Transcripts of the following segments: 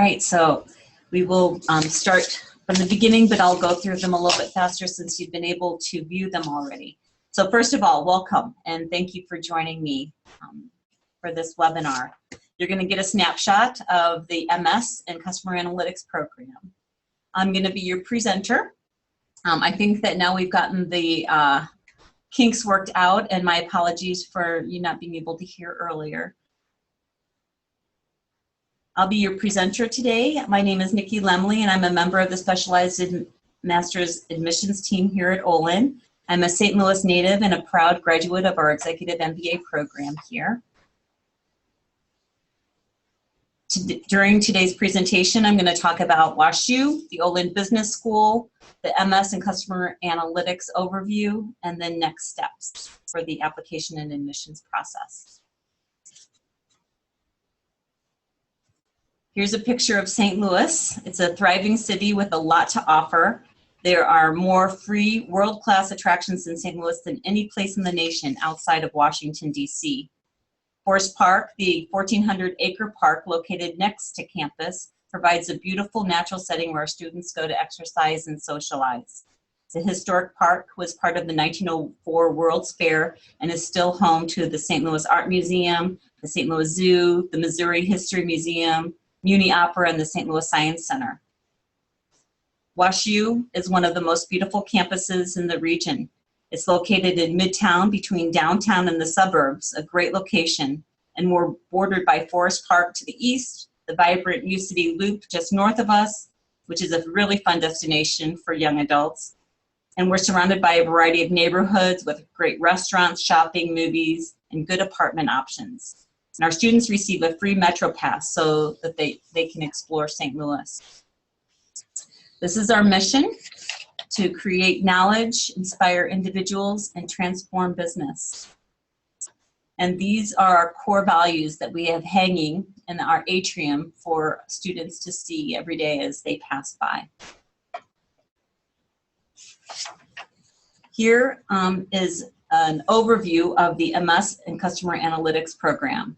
right, so we will start from the beginning, but I'll go through them a little bit faster since you've been able to view them already. So first of all, welcome, and thank you for joining me for this webinar. You're going to get a snapshot of the MS and Customer Analytics program. I'm going to be your presenter. I think that now we've gotten the kinks worked out, and my apologies for you not being able to hear earlier. I'll be your presenter today. My name is Nikki Lemley, and I'm a member of the Specialized Master's Admissions team here at Olin. I'm a St. Louis native and a proud graduate of our Executive MBA program here. During today's presentation, I'm going to talk about WashU, the Olin Business School, the MS and Customer Analytics overview, and then next steps for the application and admissions process. Here's a picture of St. Louis. It's a thriving city with a lot to offer. There are more free world-class attractions in St. Louis than any place in the nation outside of Washington, D.C. Forest Park, the 1,400-acre park located next to campus, provides a beautiful natural setting where students go to exercise and socialize. The historic park was part of the 1904 World's Fair and is still home to the St. Louis Art Museum, the St. Louis Zoo, the Missouri History Museum, Muni Opera, and the St. Louis Science Center. WashU is one of the most beautiful campuses in the region. It's located in Midtown between downtown and the suburbs, a great location, and we're bordered by Forest Park to the east, the vibrant U City Loop just north of us, which is a really fun destination for young adults. And we're surrounded by a variety of neighborhoods with great restaurants, shopping, movies, and good apartment options. And our students receive a free Metro Pass so that they can explore St. Louis. This is our mission: to create knowledge, inspire individuals, and transform business. And these are our core values that we have hanging in our atrium for students to see every day as they pass by. Here is an overview of the MS and Customer Analytics program.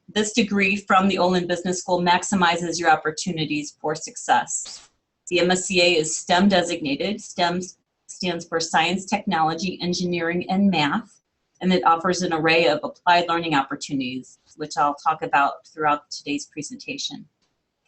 This degree from the Olin Business School maximizes your opportunities for success. The MSCA is STEM designated. STEM stands for Science, Technology, Engineering, and Math, and it offers an array of applied learning opportunities, which I'll talk about throughout today's presentation.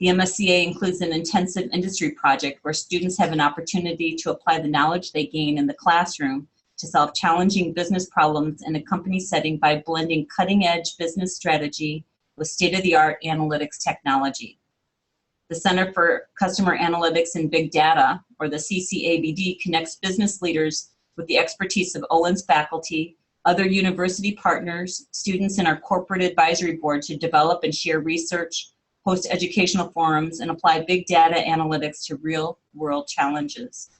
The MSCA includes an intensive industry project where students have an opportunity to apply the knowledge they gain in the classroom to solve challenging business problems in a company setting by blending cutting-edge business strategy with state-of-the-art analytics technology. The Center for Customer Analytics and Big Data, or the CCABD, connects business leaders with the expertise of Olin's faculty, other university partners, students, and our corporate advisory board to develop and share research, host educational forums, and apply big data analytics to real-world challenges.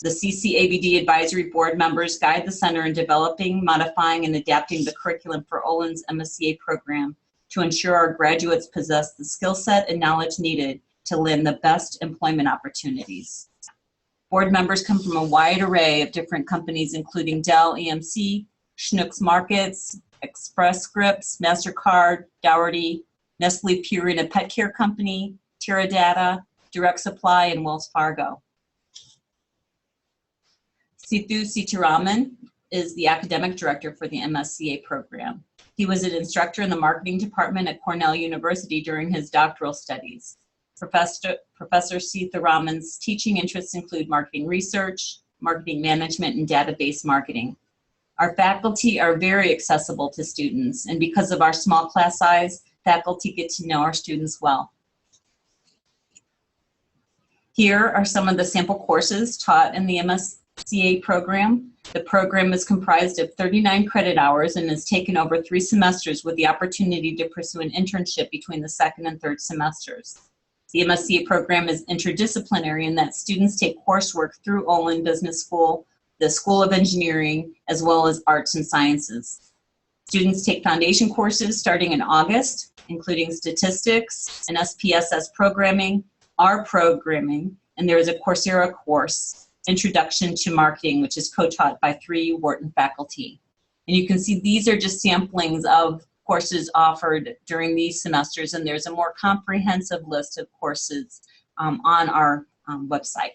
The CCABD advisory board members guide the center in developing, modifying, and adapting the curriculum for Olin's MSCA program to ensure our graduates possess the skill set and knowledge needed to land the best employment opportunities. Board members come from a wide array of different companies, including Dell EMC, Schnucks Markets, Express Scripts, MasterCard, Dougherty, Nestle Purina Pet Care Company, Teradata, Direct Supply, and Wells Fargo. Sithu Sitaraman is the academic director for the MSCA program. He was an instructor in the marketing department at Cornell University during his doctoral studies. Professor Sitharaman's teaching interests include marketing research, marketing management, and database marketing. Our faculty are very accessible to students, and because of our small class size, faculty get to know our students well. Here are some of the sample courses taught in the MSCA program. The program is comprised of 39 credit hours and is taken over 3 semesters with the opportunity to pursue an internship between the second and third semesters. The MSCA program is interdisciplinary in that students take coursework through Olin Business School, the School of Engineering, as well as Arts and Sciences. Students take foundation courses starting in August, including statistics and SPSS programming, R programming, and there is a Coursera course, Introduction to Marketing, which is co-taught by 3 Wharton faculty. And you can see these are just samplings of courses offered during these semesters, and there's a more comprehensive list of courses on our website.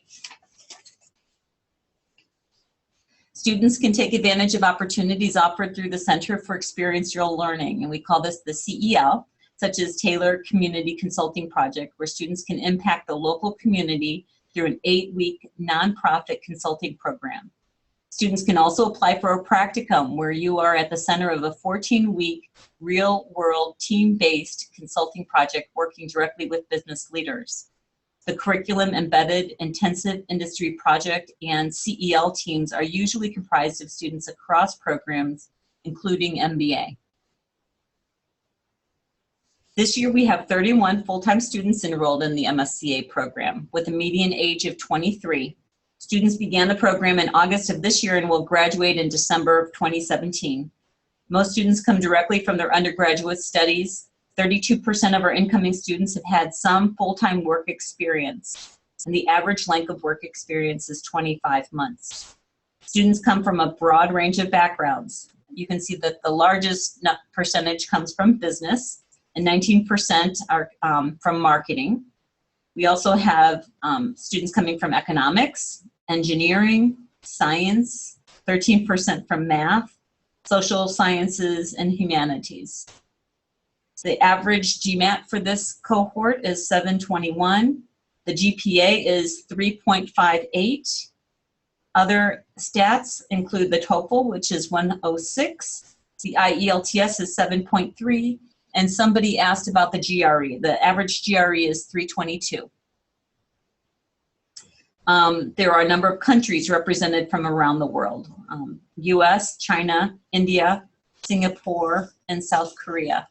Students can take advantage of opportunities offered through the Center for Experiential Learning, and we call this the CEL, such as Tailored Community Consulting Project, where students can impact the local community through an 8-week nonprofit consulting program. Students can also apply for a practicum, where you are at the center of a 14-week real-world team-based consulting project working directly with business leaders. The curriculum embedded intensive industry project and CEL teams are usually comprised of students across programs, including MBA. This year we have 31 full-time students enrolled in the MSCA program with a median age of 23. Students began the program in August of this year and will graduate in December of 2017. Most students come directly from their undergraduate studies. 32% of our incoming students have had some full-time work experience, and the average length of work experience is 25 months. Students come from a broad range of backgrounds. You can see that the largest percentage comes from business, and 19% are from marketing. We also have students coming from economics, engineering, science, 13% from math, social sciences, and humanities. The average GMAT for this cohort is 721. The GPA is 3.58. Other stats include the Toefl, which is 106. The Ielts is 7.3. And somebody asked about the GRE. The average GRE is 322. There are a number of countries represented from around the world. US, China, India, Singapore, and South Korea.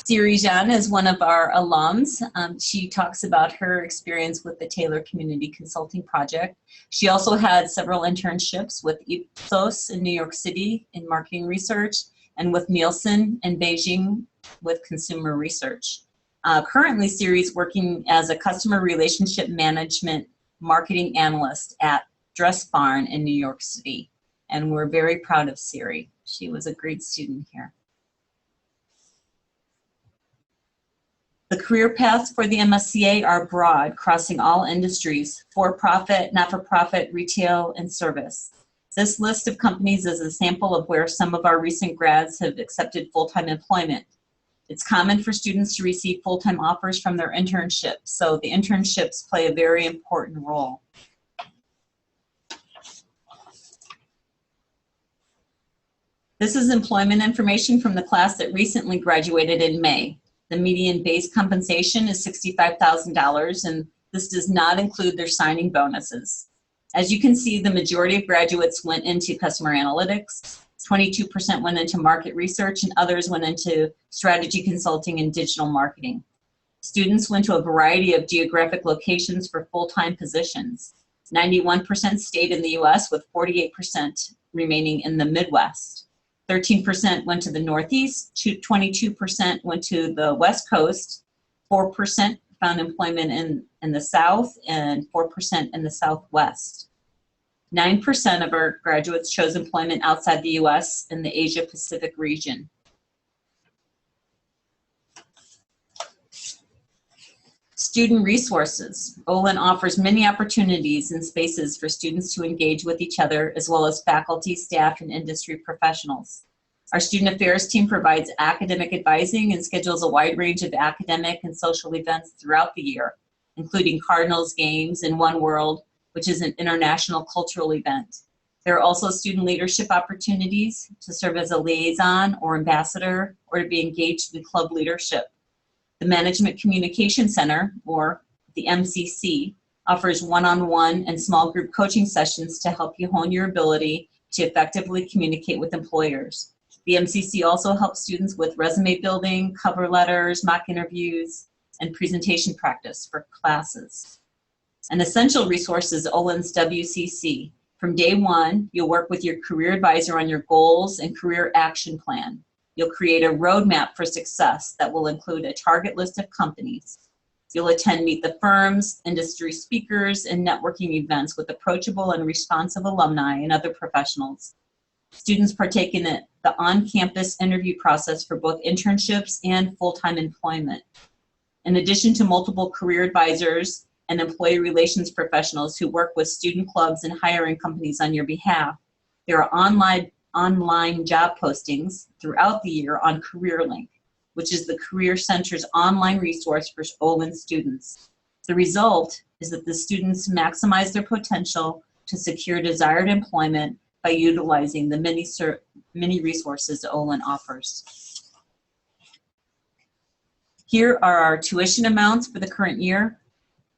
Siri Zhan is one of our alums. She talks about her experience with the Tailored Community Consulting Project. She also had several internships with Ipsos in New York City in marketing research and with Nielsen in Beijing with consumer research. Currently, Siri is working as a customer relationship management marketing analyst at Dress Barn in New York City. And we're very proud of Siri. She was a great student here. The career paths for the MSCA are broad, crossing all industries: for-profit, not-for-profit, retail, and service. This list of companies is a sample of where some of our recent grads have accepted full-time employment. It's common for students to receive full-time offers from their internships, so the internships play a very important role. This is employment information from the class that recently graduated in May. The median base compensation is $65,000, and this does not include their signing bonuses. As you can see, the majority of graduates went into customer analytics, 22% went into market research, and others went into strategy consulting and digital marketing. Students went to a variety of geographic locations for full-time positions. 91% stayed in the US, with 48% remaining in the Midwest. 13% went to the Northeast, 22% went to the West Coast, 4% found employment in the South, and 4% in the Southwest. 9% of our graduates chose employment outside the US in the Asia Pacific region. Student resources. Olin offers many opportunities and spaces for students to engage with each other, as well as faculty, staff, and industry professionals. Our student affairs team provides academic advising and schedules a wide range of academic and social events throughout the year, including Cardinals games and One World, which is an international cultural event. There are also student leadership opportunities to serve as a liaison or ambassador, or to be engaged in club leadership. The Management Communication Center, or the MCC, offers one-on-one and small group coaching sessions to help you hone your ability to effectively communicate with employers. The MCC also helps students with resume building, cover letters, mock interviews, and presentation practice for classes. An essential resource is Olin's WCC. From day one, you'll work with your career advisor on your goals and career action plan. You'll create a roadmap for success that will include a target list of companies. You'll attend Meet the Firms, industry speakers, and networking events with approachable and responsive alumni and other professionals. Students partake in the on-campus interview process for both internships and full-time employment. In addition to multiple career advisors and employee relations professionals who work with student clubs and hiring companies on your behalf, there are online job postings throughout the year on CareerLink, which is the Career Center's online resource for Olin students. The result is that the students maximize their potential to secure desired employment by utilizing the many resources Olin offers. Here are our tuition amounts for the current year.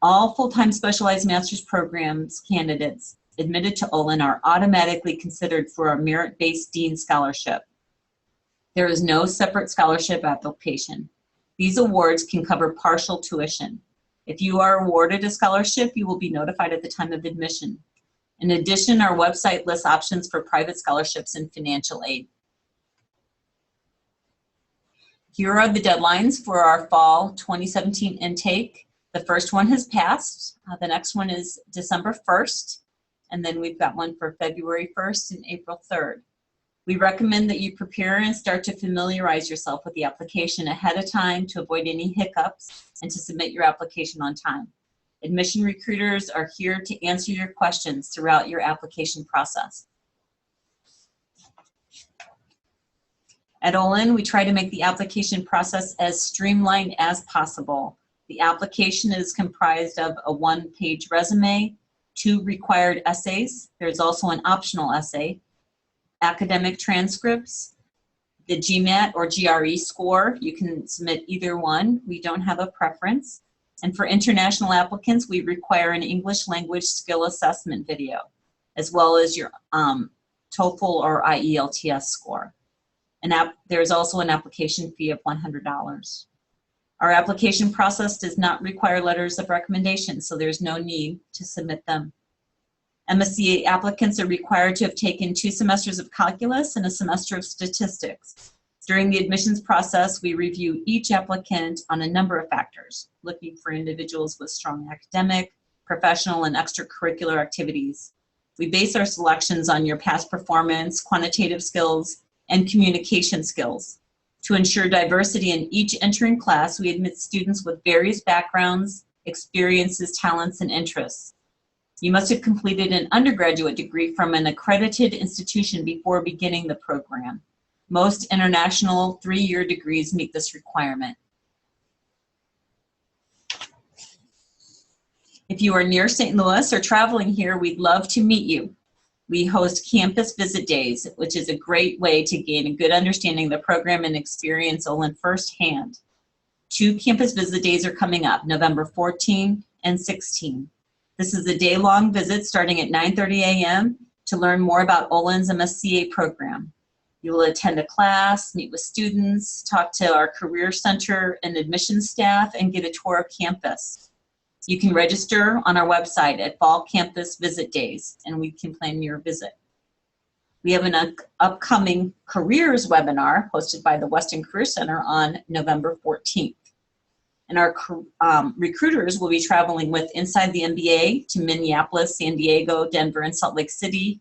All full-time specialized master's programs candidates admitted to Olin are automatically considered for a merit-based Dean Scholarship. There is no separate scholarship application. These awards can cover partial tuition. If you are awarded a scholarship, you will be notified at the time of admission. In addition, our website lists options for private scholarships and financial aid. Here are the deadlines for our fall 2017 intake. The first one has passed. The next one is December 1st, and then we've got one for February 1st and April 3rd. We recommend that you prepare and start to familiarize yourself with the application ahead of time to avoid any hiccups and to submit your application on time. Admission recruiters are here to answer your questions throughout your application process. At Olin, we try to make the application process as streamlined as possible. The application is comprised of a one-page resume, 2 required essays. There's also an optional essay, academic transcripts, the GMAT or GRE score. You can submit either one. We don't have a preference. And for international applicants, we require an English language skill assessment video, as well as your TOEFL or Ielts score. There's also an application fee of $100. Our application process does not require letters of recommendation, so there's no need to submit them. Mcsa applicants are required to have taken 2 semesters of calculus and a semester of statistics. During the admissions process, we review each applicant on a number of factors, looking for individuals with strong academic, professional, and extracurricular activities. We base our selections on your past performance, quantitative skills, and communication skills. To ensure diversity in each entering class, we admit students with various backgrounds, experiences, talents, and interests. You must have completed an undergraduate degree from an accredited institution before beginning the program. Most international 3-year degrees meet this requirement. If you are near St. Louis or traveling here, we'd love to meet you. We host campus visit days, which is a great way to gain a good understanding of the program and experience Olin firsthand. 2 campus visit days are coming up, November 14 and 16. This is a day-long visit starting at 9:30 a.m. to learn more about Olin's Mcsa program. You will attend a class, meet with students, talk to our Career Center and admissions staff, and get a tour of campus. You can register on our website at Fall Campus Visit Days, and we can plan your visit. We have an upcoming careers webinar hosted by the Western Career Center on November 14th. And our recruiters will be traveling with Inside the MBA to Minneapolis, San Diego, Denver, and Salt Lake City.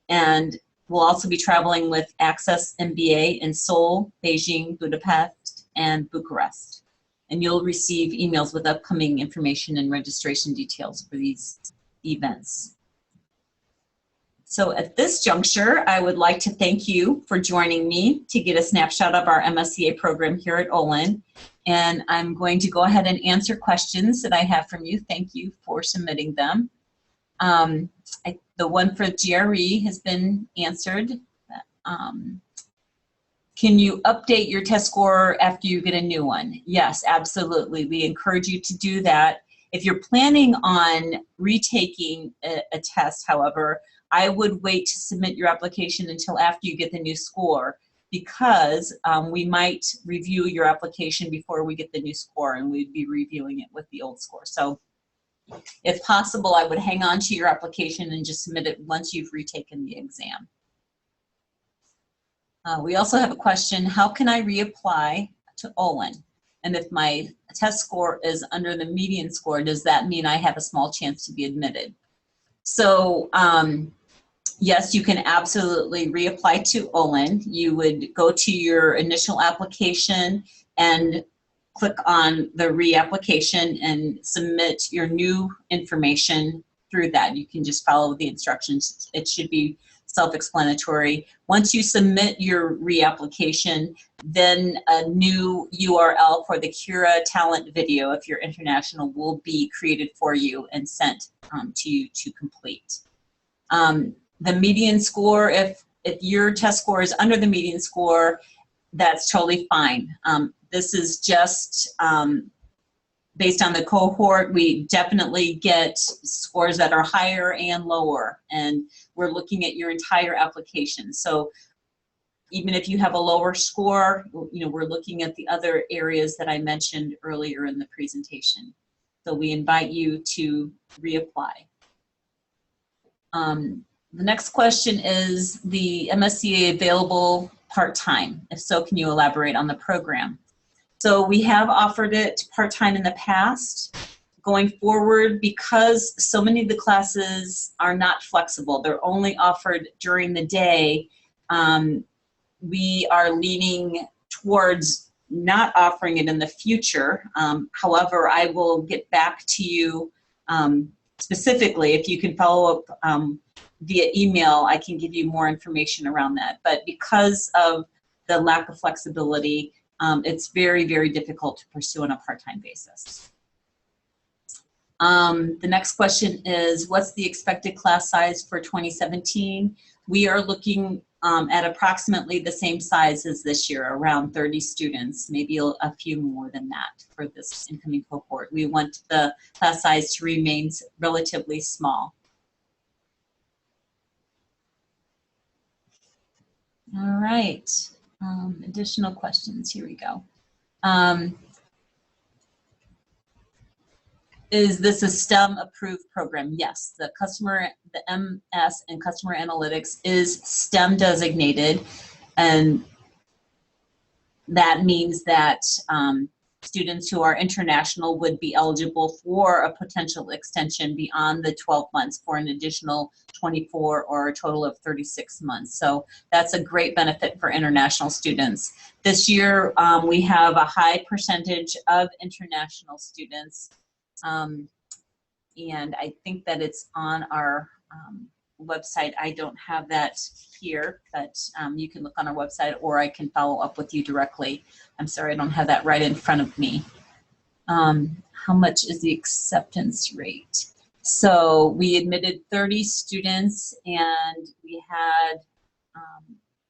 And we'll also be traveling with Access MBA in Seoul, Beijing, Budapest, and Bucharest. And you'll receive emails with upcoming information and registration details for these events. So at this juncture, I would like to thank you for joining me to get a snapshot of our MSCA program here at Olin. And I'm going to go ahead and answer questions that I have from you. Thank you for submitting them. The one for GRE has been answered. Can you update your test score after you get a new one? Yes, absolutely. We encourage you to do that. If you're planning on retaking a test, however, I would wait to submit your application until after you get the new score, because we might review your application before we get the new score, and we'd be reviewing it with the old score. So if possible, I would hang on to your application and just submit it once you've retaken the exam. We also have a question, how can I reapply to Olin? And if my test score is under the median score, does that mean I have a small chance to be admitted? So Yes, you can absolutely reapply to Olin. You would go to your initial application and click on the reapplication and submit your new information through that. You can just follow the instructions. It should be self-explanatory. Once you submit your reapplication, then a new URL for the Cura Talent video, if you're international, will be created for you and sent to you to complete. The median score, if your test score is under the median score, that's totally fine. This is just based on the cohort. We definitely get scores that are higher and lower, and we're looking at your entire application. So even if you have a lower score, you know, we're looking at the other areas that I mentioned earlier in the presentation. So we invite you to reapply. The next question is the MSCA available part-time? If so, can you elaborate on the program? So we have offered it part-time in the past. Going forward, because so many of the classes are not flexible, they're only offered during the day, we are leaning towards not offering it in the future. However, I will get back to you specifically. If you can follow up via email, I can give you more information around that. But because of the lack of flexibility, it's very, very difficult to pursue on a part-time basis. The next question is, what's the expected class size for 2017? We are looking at approximately the same size as this year, around 30 students, maybe a few more than that for this incoming cohort. We want the class size to remain relatively small. All right, additional questions, here we go. Is this a STEM approved program? Yes, the MS and customer analytics is STEM designated, and that means that students who are international would be eligible for a potential extension beyond the 12 months for an additional 24 or a total of 36 months. So that's a great benefit for international students. This year we have a high percentage of international students. And I think that it's on our website. I don't have that here, but you can look on our website, or I can follow up with you directly. I'm sorry, I don't have that right in front of me. How much is the acceptance rate? So we admitted 30 students, and we had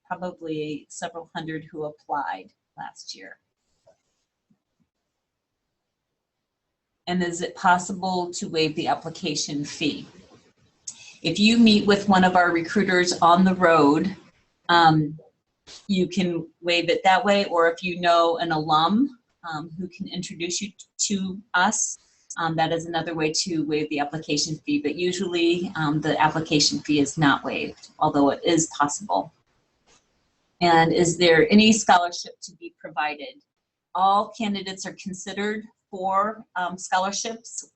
probably several hundred who applied last year. And is it possible to waive the application fee? If you meet with one of our recruiters on the road, you can waive it that way, or if you know an alum who can introduce you to us, that is another way to waive the application fee. But usually the application fee is not waived, although it is possible. And is there any scholarship to be provided? All candidates are considered for scholarships.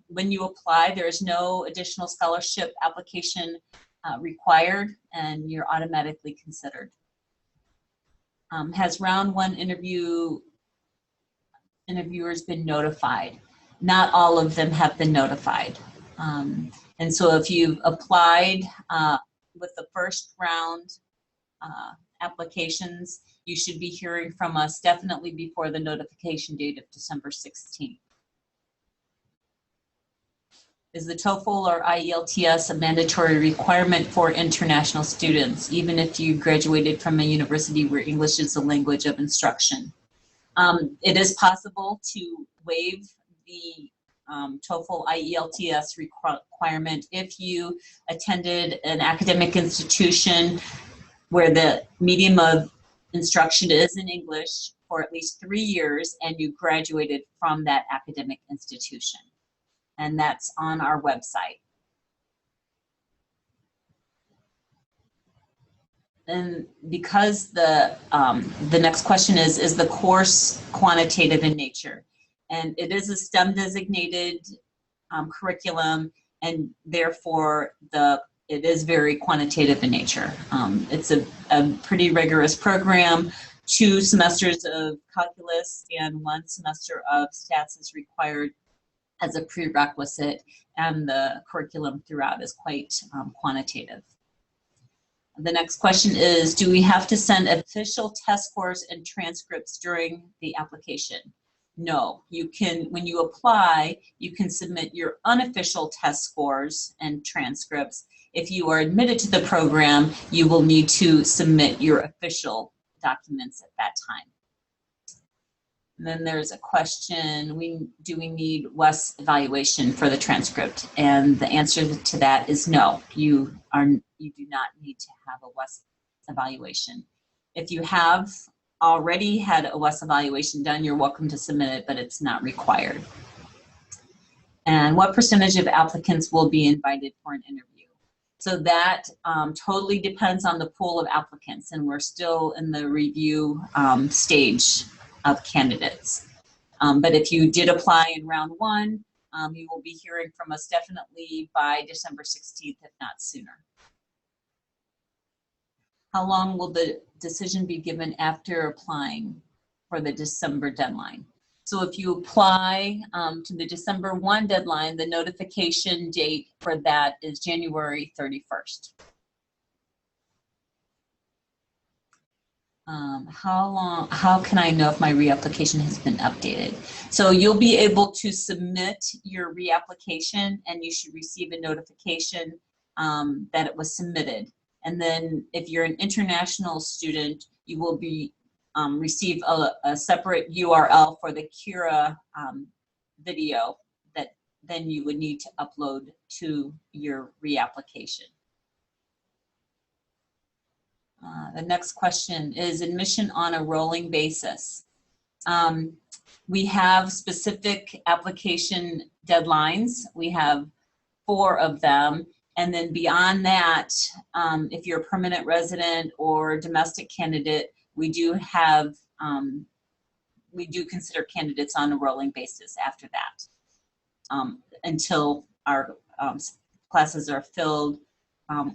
When you apply, there is no additional scholarship application required, and you're automatically considered. Has round one interviewers been notified? Not all of them have been notified. And so if you've applied with the first round applications, you should be hearing from us definitely before the notification date of December 16th. Is the Toefl or Ielts a mandatory requirement for international students, even if you graduated from a university where English is the language of instruction? It is possible to waive the Toefl Ielts requirement if you attended an academic institution where the medium of instruction is in English for at least 3 years and you graduated from that academic institution. And that's on our website. And because the next question is the course quantitative in nature? And it is a STEM designated curriculum, and therefore the it is very quantitative in nature. It's a pretty rigorous program. 2 semesters of calculus and 1 semester of stats is required as a prerequisite, and the curriculum throughout is quite quantitative. The next question is, do we have to send official test scores and transcripts during the application? No, you can, when you apply, you can submit your unofficial test scores and transcripts. If you are admitted to the program, you will need to submit your official documents at that time. And then there's a question, do we need WES evaluation for the transcript? And the answer to that is no, you do not need to have a WES evaluation. If you have already had a WES evaluation done, you're welcome to submit it, but it's not required. And what percentage of applicants will be invited for an interview? So that totally depends on the pool of applicants, and we're still in the review stage of candidates. But if you did apply in round 1, you will be hearing from us definitely by December 16th, if not sooner. How long will the decision be given after applying for the December deadline? So if you apply to the December 1 deadline, the notification date for that is January 31st. How can I know if my reapplication has been updated? So you'll be able to submit your reapplication, and you should receive a notification that it was submitted. And then if you're an international student, you will be receive a separate URL for the Cura video that then you would need to upload to your reapplication. The next question is admission on a rolling basis. We have specific application deadlines. We have 4 of them. And then beyond that, if you're a permanent resident or domestic candidate, we do have, we do consider candidates on a rolling basis after that until our classes are filled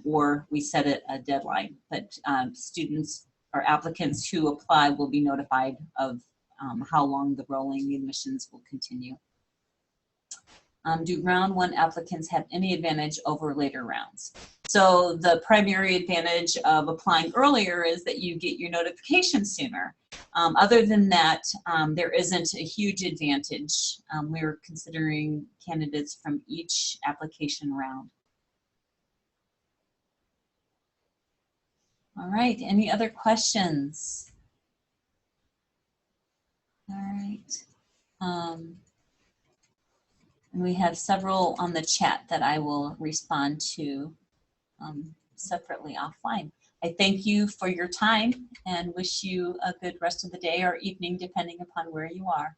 or we set a deadline. But students or applicants who apply will be notified of how long the rolling admissions will continue. Do round 1 applicants have any advantage over later rounds? So the primary advantage of applying earlier is that you get your notification sooner. Other than that, there isn't a huge advantage. We're considering candidates from each application round. All right, any other questions? All right. And we have several on the chat that I will respond to separately offline. I thank you for your time and wish you a good rest of the day or evening, depending upon where you are.